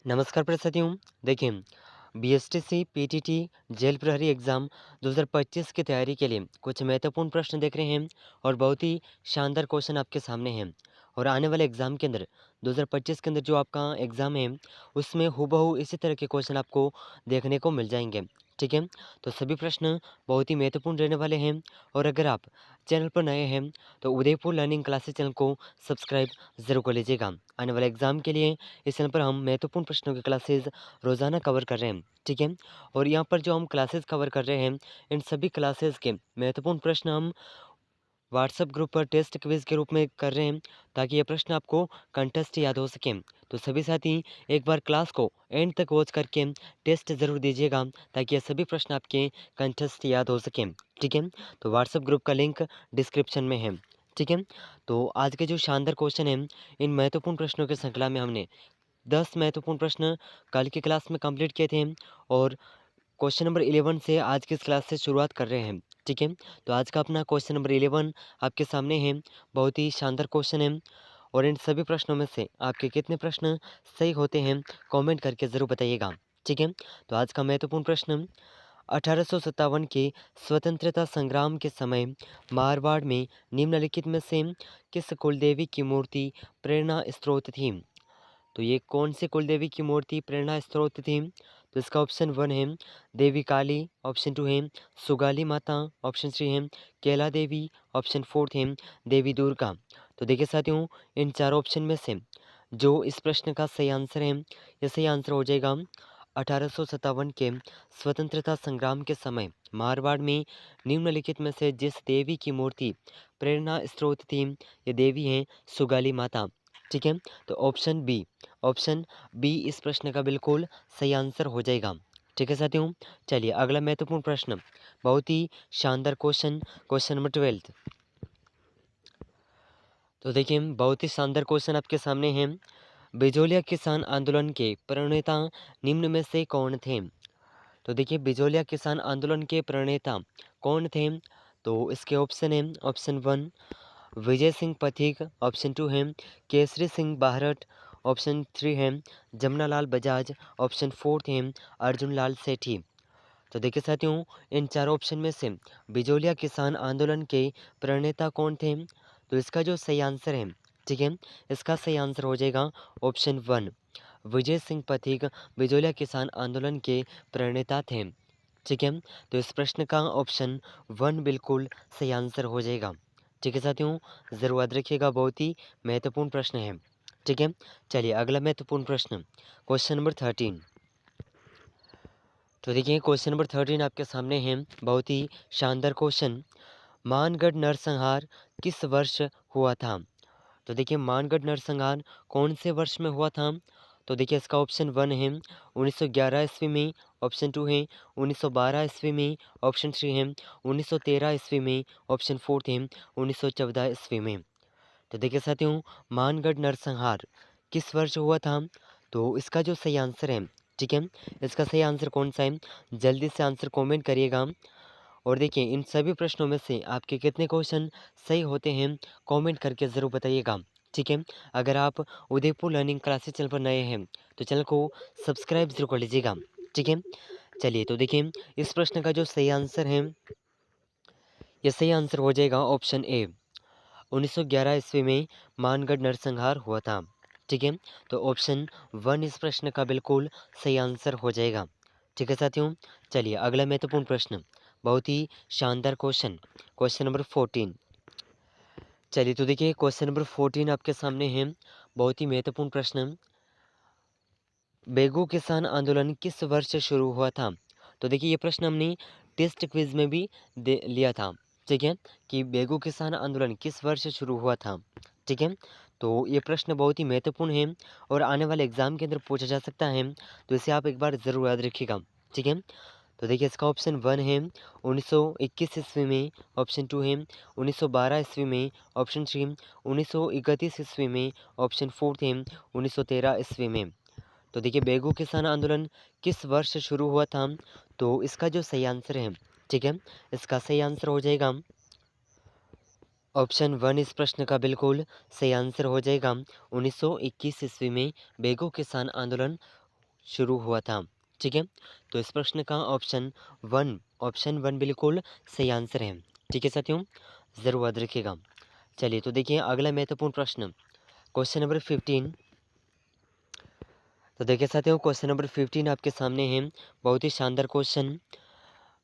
नमस्कार प्रसाथियों। देखिए, BSTC PTT jail प्रहरी एग्ज़ाम 2025 की तैयारी के लिए कुछ महत्वपूर्ण प्रश्न देख रहे हैं और बहुत ही शानदार क्वेश्चन आपके सामने हैं। और आने वाले एग्ज़ाम के अंदर 2025 के अंदर जो आपका एग्ज़ाम है उसमें हूबहू इसी तरह के क्वेश्चन आपको देखने को मिल जाएंगे। ठीक है, तो सभी प्रश्न बहुत ही महत्वपूर्ण रहने वाले हैं। और अगर आप चैनल पर नए हैं तो उदयपुर लर्निंग क्लासेस चैनल को सब्सक्राइब ज़रूर कर लीजिएगा। आने वाले एग्ज़ाम के लिए इस चैनल पर हम महत्वपूर्ण प्रश्नों की क्लासेस रोज़ाना कवर कर रहे हैं। ठीक है, और यहाँ पर जो हम क्लासेस कवर कर रहे हैं इन सभी क्लासेस के महत्वपूर्ण प्रश्न हम व्हाट्सएप ग्रुप पर टेस्ट क्विज़ के रूप में कर रहे हैं, ताकि ये प्रश्न आपको कंठस्थ याद हो सकें। तो सभी साथी एक बार क्लास को एंड तक वॉच करके टेस्ट ज़रूर दीजिएगा, ताकि ये सभी प्रश्न आपके कंठस्थ याद हो सकें। ठीक है, तो व्हाट्सएप ग्रुप का लिंक डिस्क्रिप्शन में है। ठीक है, तो आज के जो शानदार क्वेश्चन हैं इन महत्वपूर्ण प्रश्नों की श्रृंखला में हमने 10 महत्वपूर्ण प्रश्न कल की क्लास में कंप्लीट किए थे और क्वेश्चन नंबर 11 से आज की इस क्लास से शुरुआत कर रहे हैं। ठीक है, तो आज का अपना क्वेश्चन नंबर 11 आपके सामने है। बहुत ही शानदार क्वेश्चन है और इन सभी प्रश्नों में से आपके कितने प्रश्न सही होते हैं कमेंट करके ज़रूर बताइएगा। ठीक है, तो आज का महत्वपूर्ण प्रश्न 1857 के स्वतंत्रता संग्राम के समय मारवाड़ में निम्नलिखित में से किस कुलदेवी की मूर्ति प्रेरणा स्रोत थी। तो ये कौन से कुलदेवी की मूर्ति प्रेरणा स्रोत थी। तो इसका ऑप्शन 1 है देवी काली, ऑप्शन 2 है सुगाली माता, ऑप्शन 3 है केला देवी, ऑप्शन 4 है देवी दुर्गा। तो देखिए साथियों, इन चारों ऑप्शन में से जो इस प्रश्न का सही आंसर है, ये सही आंसर हो जाएगा 1857 के स्वतंत्रता संग्राम के समय मारवाड़ में निम्नलिखित में से जिस देवी की मूर्ति प्रेरणा स्रोत थी, ये देवी है सुगाली माता। ठीक है, तो ऑप्शन बी इस प्रश्न का बिल्कुल सही आंसर हो जाएगा। ठीक है साथियों, चलिए अगला महत्वपूर्ण प्रश्न, बहुत ही शानदार क्वेश्चन, क्वेश्चन नंबर 12। तो देखिए, बहुत ही शानदार क्वेश्चन आपके सामने है। बिजोलिया किसान आंदोलन के प्रणेता निम्न में से कौन थे। तो देखिए, बिजोलिया किसान आंदोलन के प्रणेता कौन थे। तो इसके ऑप्शन है ऑप्शन 1 विजय सिंह पथिक, ऑप्शन 2 है केसरी सिंह बाहरट, ऑप्शन 3 है जमनालाल बजाज, ऑप्शन 4 है अर्जुन लाल सेठी। तो देखिए साथियों, इन चारों ऑप्शन में से बिजोलिया किसान आंदोलन के प्रणेता कौन थे। तो इसका जो सही आंसर है, ठीक है, इसका सही आंसर हो जाएगा ऑप्शन 1 विजय सिंह पथिक बिजोलिया किसान आंदोलन के प्रणेता थे। ठीक है, तो इस प्रश्न का ऑप्शन 1 बिल्कुल सही आंसर हो जाएगा। ठीक है साथियों, ज़रूर याद रखिएगा, बहुत ही महत्वपूर्ण प्रश्न है। ठीक है, चलिए अगला महत्वपूर्ण प्रश्न, क्वेश्चन नंबर 13। तो देखिए, क्वेश्चन नंबर 13 आपके सामने है। बहुत ही शानदार क्वेश्चन, मानगढ़ नरसंहार किस वर्ष हुआ था। तो देखिए, मानगढ़ नरसंहार कौन से वर्ष में हुआ था। तो देखिए, इसका ऑप्शन 1 है 1911 ईस्वी में, ऑप्शन 2 है 1912 ईस्वी में, ऑप्शन 3 है 1913 ईस्वी में, ऑप्शन 4 है 1914 ईस्वी में। तो देखिए साथियों, मानगढ़ नरसंहार किस वर्ष हुआ था। तो इसका जो सही आंसर है, ठीक है, इसका सही आंसर कौन सा है, जल्दी से आंसर कमेंट करिएगा। और देखिए, इन सभी प्रश्नों में से आपके कितने क्वेश्चन सही होते हैं कमेंट करके ज़रूर बताइएगा। ठीक है, अगर आप उदयपुर लर्निंग क्लासेस चैनल पर नए हैं तो चैनल को सब्सक्राइब जरूर कर लीजिएगा। ठीक है, चलिए तो देखिए, इस प्रश्न का जो सही आंसर है, ये सही आंसर हो जाएगा ऑप्शन ए 1911 ईस्वी में मानगढ़ नरसंहार हुआ था। ठीक है, तो ऑप्शन 1 इस प्रश्न का बिल्कुल सही आंसर हो जाएगा। ठीक है साथियों, चलिए अगला महत्वपूर्ण प्रश्न, बहुत ही शानदार क्वेश्चन, क्वेश्चन नंबर 14। चलिए तो देखिए, क्वेश्चन नंबर 14 आपके सामने है। बहुत ही महत्वपूर्ण प्रश्न, बेगू किसान आंदोलन किस वर्ष से शुरू हुआ था। तो देखिए, ये प्रश्न हमने टेस्ट क्विज में भी दे लिया था। ठीक है, कि बेगू किसान आंदोलन किस वर्ष से शुरू हुआ था। ठीक है, तो ये प्रश्न बहुत ही महत्वपूर्ण है और आने वाले एग्जाम के अंदर पूछा जा सकता है, तो इसे आप एक बार ज़रूर याद रखिएगा। ठीक है, तो देखिए, इसका ऑप्शन 1 है 1921 ईस्वी में, ऑप्शन 2 है 1912 ईस्वी में, ऑप्शन 3 1931 ईस्वी में, ऑप्शन 4 है 1913 ईस्वी में। तो देखिए, बेगू किसान आंदोलन किस वर्ष से शुरू हुआ था। तो इसका जो सही आंसर है, ठीक है, इसका सही आंसर हो जाएगा ऑप्शन 1 इस प्रश्न का बिल्कुल सही आंसर हो जाएगा 1921 ईस्वी में बेगू किसान आंदोलन शुरू हुआ था। ठीक है, तो इस प्रश्न का ऑप्शन वन बिल्कुल सही आंसर है। ठीक है साथियों, ज़रूर याद रखिएगा। चलिए तो देखिए अगला महत्वपूर्ण प्रश्न, क्वेश्चन नंबर 15। तो देखिए साथियों क्वेश्चन नंबर 15 आपके सामने है। बहुत ही शानदार क्वेश्चन।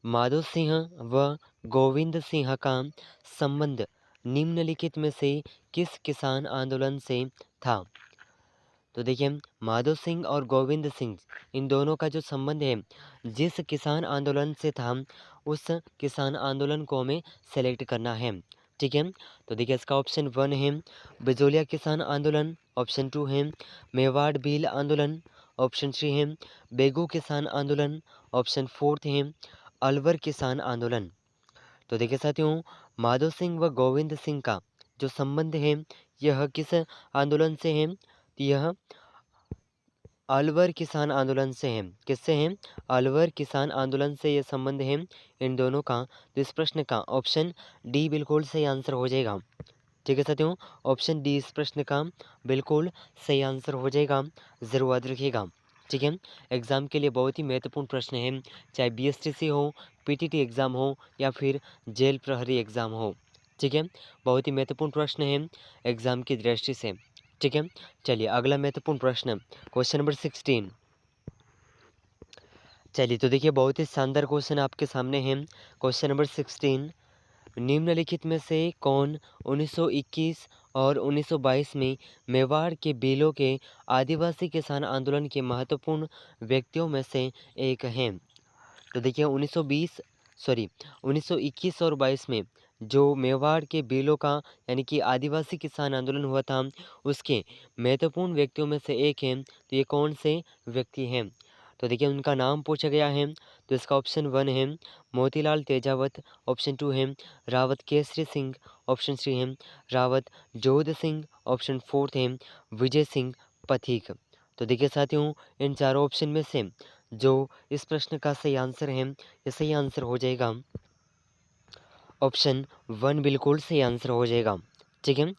माधो सिंह व गोविंद सिंह का संबंध निम्नलिखित में से किस किसान आंदोलन से था? तो देखिए माधो सिंह और गोविंद सिंह, इन दोनों का जो संबंध है जिस किसान आंदोलन से था, उस किसान आंदोलन को हमें सेलेक्ट करना है। ठीक है, तो देखिए इसका ऑप्शन 1 है बिजोलिया किसान आंदोलन, ऑप्शन 2 है मेवाड़ भील आंदोलन, ऑप्शन 3 है बेगू किसान आंदोलन, ऑप्शन 4 है अलवर किसान आंदोलन। तो देखिए साथियों माधो सिंह व गोविंद सिंह का जो संबंध है यह किस आंदोलन से है? यह अलवर किसान आंदोलन से है। किससे है? अलवर किसान आंदोलन से ये संबंध है इन दोनों का। तो इस प्रश्न का ऑप्शन डी बिल्कुल सही आंसर हो जाएगा। ठीक है साथियों, ऑप्शन डी इस प्रश्न का बिल्कुल सही आंसर हो जाएगा, ज़रूर याद रखिएगा। ठीक है, एग्ज़ाम के लिए बहुत ही महत्वपूर्ण प्रश्न है, चाहे बीएसटीसी हो, पीटीटी एग्ज़ाम हो या फिर जेल प्रहरी एग्ज़ाम हो। ठीक है, बहुत ही महत्वपूर्ण प्रश्न है एग्ज़ाम की दृष्टि से। ठीक है, चलिए अगला महत्वपूर्ण प्रश्न, क्वेश्चन नंबर 16। चलिए तो देखिए बहुत ही शानदार क्वेश्चन आपके सामने है। क्वेश्चन नंबर 16, निम्नलिखित में से कौन 1921 और 1922 में मेवाड़ के बीलों के आदिवासी किसान आंदोलन के महत्वपूर्ण व्यक्तियों में से एक हैं? तो देखिए 1921 और 22 में जो मेवाड़ के बीलों का यानी कि आदिवासी किसान आंदोलन हुआ था, उसके महत्वपूर्ण व्यक्तियों में से एक हैं। तो ये कौन से व्यक्ति हैं? तो देखिए उनका नाम पूछा गया है। तो इसका ऑप्शन 1 है मोतीलाल तेजावत, ऑप्शन 2 है रावत केसरी सिंह, ऑप्शन 3 है रावत जोध सिंह, ऑप्शन 4 है विजय सिंह पथिक। तो देखिए साथियों इन चारों ऑप्शन में से जो इस प्रश्न का सही आंसर है, ये सही आंसर हो जाएगा ऑप्शन 1 बिल्कुल सही आंसर हो जाएगा। ठीक है,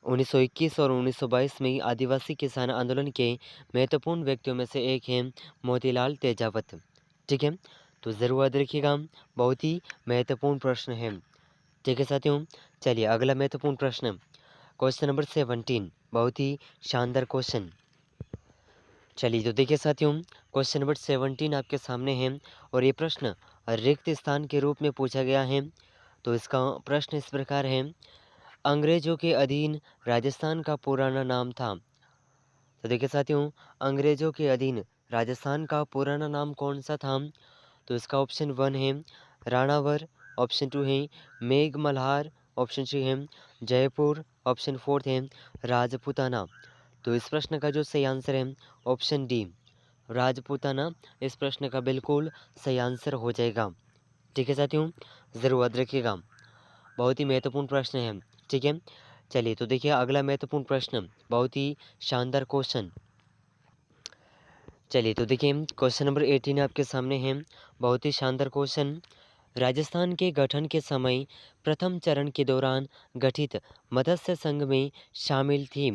1921 और 1922 में आदिवासी किसान आंदोलन के महत्वपूर्ण व्यक्तियों में से एक हैं मोतीलाल तेजावत। ठीक है, तो ज़रूर याद रखिएगा, बहुत ही महत्वपूर्ण प्रश्न है। ठीक है साथियों, चलिए अगला महत्वपूर्ण प्रश्न, क्वेश्चन नंबर 17, बहुत ही शानदार क्वेश्चन। चलिए तो देखिए साथियों क्वेश्चन नंबर 17 आपके सामने है और ये प्रश्न रिक्त स्थान के रूप में पूछा गया है। तो इसका प्रश्न इस प्रकार है, अंग्रेजों के अधीन राजस्थान का पुराना नाम था। तो देखिए साथियों अंग्रेजों के अधीन राजस्थान का पुराना नाम कौन सा था? तो इसका ऑप्शन 1 है राणावर, ऑप्शन 2 है मेघ मल्हार, ऑप्शन 3 है जयपुर, ऑप्शन 4 है राजपूताना। तो इस प्रश्न का जो सही आंसर है ऑप्शन डी राजपूताना, इस प्रश्न का बिल्कुल सही आंसर हो जाएगा। ठीक है साथियों, ज़रूर याद रखिएगा, बहुत ही महत्वपूर्ण प्रश्न है। ठीक है, चलिए तो देखिए अगला महत्वपूर्ण प्रश्न, बहुत ही शानदार क्वेश्चन। चलिए तो देखिए क्वेश्चन नंबर 18 आपके सामने है, बहुत ही शानदार क्वेश्चन। राजस्थान के गठन के समय प्रथम चरण के दौरान गठित मत्स्य संघ में शामिल थी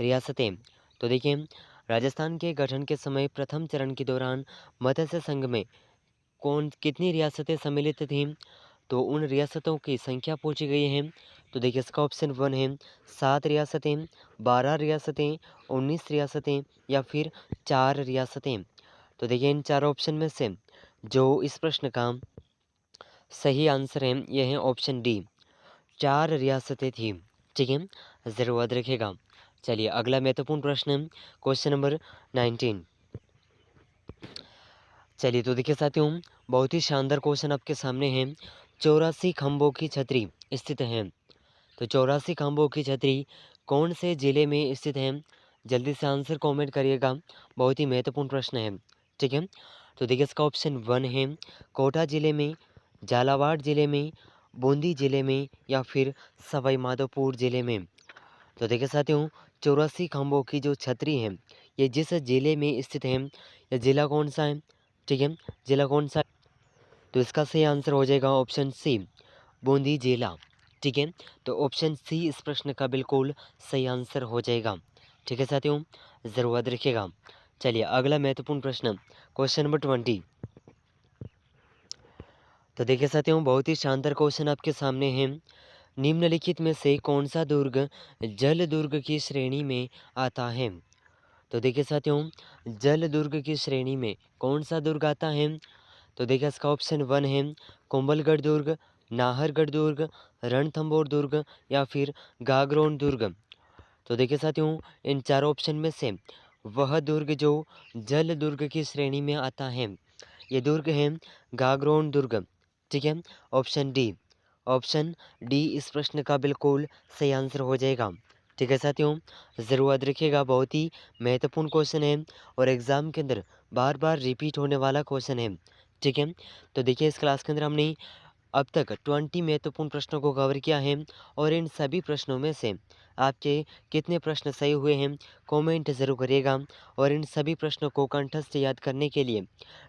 रियासतें। तो देखिए राजस्थान के गठन के समय प्रथम चरण के दौरान मत्स्य संघ में कौन कितनी रियासतें सम्मिलित थीं? तो उन रियासतों की संख्या पूछी गई है। तो देखिए इसका ऑप्शन 1 है 7 रियासतें, 12 रियासतें, 19 रियासतें या फिर 4 रियासतें। तो देखिए इन चार ऑप्शन में से जो इस प्रश्न का सही आंसर है ये है ऑप्शन डी 4 रियासतें थी। ठीक है, ज़रूर याद रखिएगा। चलिए अगला महत्वपूर्ण प्रश्न, क्वेश्चन नंबर 19। चलिए तो देखिए साथियों बहुत ही शानदार क्वेश्चन आपके सामने है। 84 खंभों की छतरी स्थित है। तो 84 खंभों की छतरी कौन से ज़िले में स्थित है? जल्दी से आंसर कमेंट करिएगा, बहुत ही महत्वपूर्ण प्रश्न है। ठीक है, तो देखिए इसका ऑप्शन 1 है कोटा ज़िले में, झालावाड़ ज़िले में, बूंदी ज़िले में या फिर सवाई माधोपुर ज़िले में। तो देखिए साथियों 84 खंभों की जो छतरी है ये जिस ज़िले में स्थित है, यह ज़िला कौन सा है? ठीक है, ज़िला कौन सा? तो इसका सही आंसर हो जाएगा ऑप्शन सी बूंदी जिला। ठीक है, तो ऑप्शन सी इस प्रश्न का बिल्कुल सही आंसर हो जाएगा। ठीक है साथियों, ज़रूर याद रखिएगा। चलिए अगला महत्वपूर्ण प्रश्न, क्वेश्चन नंबर 20। तो देखिए साथियों, बहुत ही शानदार क्वेश्चन आपके सामने है। निम्नलिखित में से कौन सा दुर्ग जल दुर्ग की श्रेणी में आता है? तो देखिए साथियों, जल दुर्ग की श्रेणी में कौन सा दुर्ग आता है? तो देखिए इसका ऑप्शन 1 है कुंभलगढ़ दुर्ग, नाहरगढ़ दुर्ग, रणथंभौर दुर्ग या फिर गागरोन दुर्ग। तो देखिए साथियों, इन चारों ऑप्शन में से वह दुर्ग जो जल दुर्ग की श्रेणी में आता है, ये दुर्ग है गागरोन दुर्ग। ठीक है, ऑप्शन डी। ऑप्शन डी इस प्रश्न का बिल्कुल सही आंसर हो जाएगा। ठीक है साथियों, ज़रूर याद रखिएगा, बहुत ही महत्वपूर्ण क्वेश्चन है और एग्ज़ाम के अंदर बार बार रिपीट होने वाला क्वेश्चन है। ठीक है, तो देखिए इस क्लास के अंदर हमने अब तक 20 महत्वपूर्ण प्रश्नों को कवर किया है और इन सभी प्रश्नों में से आपके कितने प्रश्न सही हुए हैं कमेंट ज़रूर करिएगा। और इन सभी प्रश्नों को कंठस्थ याद करने के लिए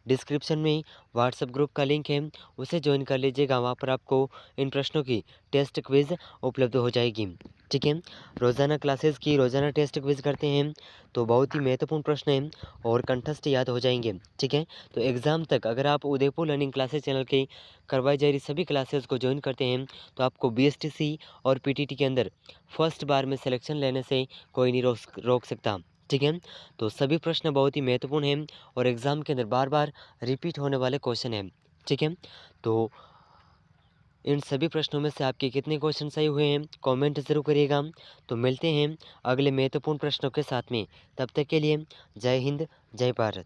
डिस्क्रिप्शन में व्हाट्सएप ग्रुप का लिंक है, उसे ज्वाइन कर लीजिएगा। वहाँ पर आपको इन प्रश्नों की टेस्ट क्विज़ उपलब्ध हो जाएगी। ठीक है, रोज़ाना क्लासेस की रोज़ाना टेस्ट क्विज़ करते हैं, तो बहुत ही महत्वपूर्ण प्रश्न हैं और कंठस्थ याद हो जाएंगे। ठीक है, तो एग्ज़ाम तक अगर आप उदयपुर लर्निंग क्लासेस चैनल की करवाई जा रही सभी क्लासेस को ज्वाइन करते हैं, तो आपको बीएसटीसी और पीटीटी के अंदर फर्स्ट बार में सिलेक्शन लेने से कोई नहीं रोक सकता। ठीक है, तो सभी प्रश्न बहुत ही महत्वपूर्ण हैं और एग्ज़ाम के अंदर बार बार रिपीट होने वाले क्वेश्चन हैं। ठीक है, तो इन सभी प्रश्नों में से आपके कितने क्वेश्चन सही हुए हैं कमेंट ज़रूर करिएगा। तो मिलते हैं अगले महत्वपूर्ण प्रश्नों के साथ में, तब तक के लिए जय हिंद, जय भारत।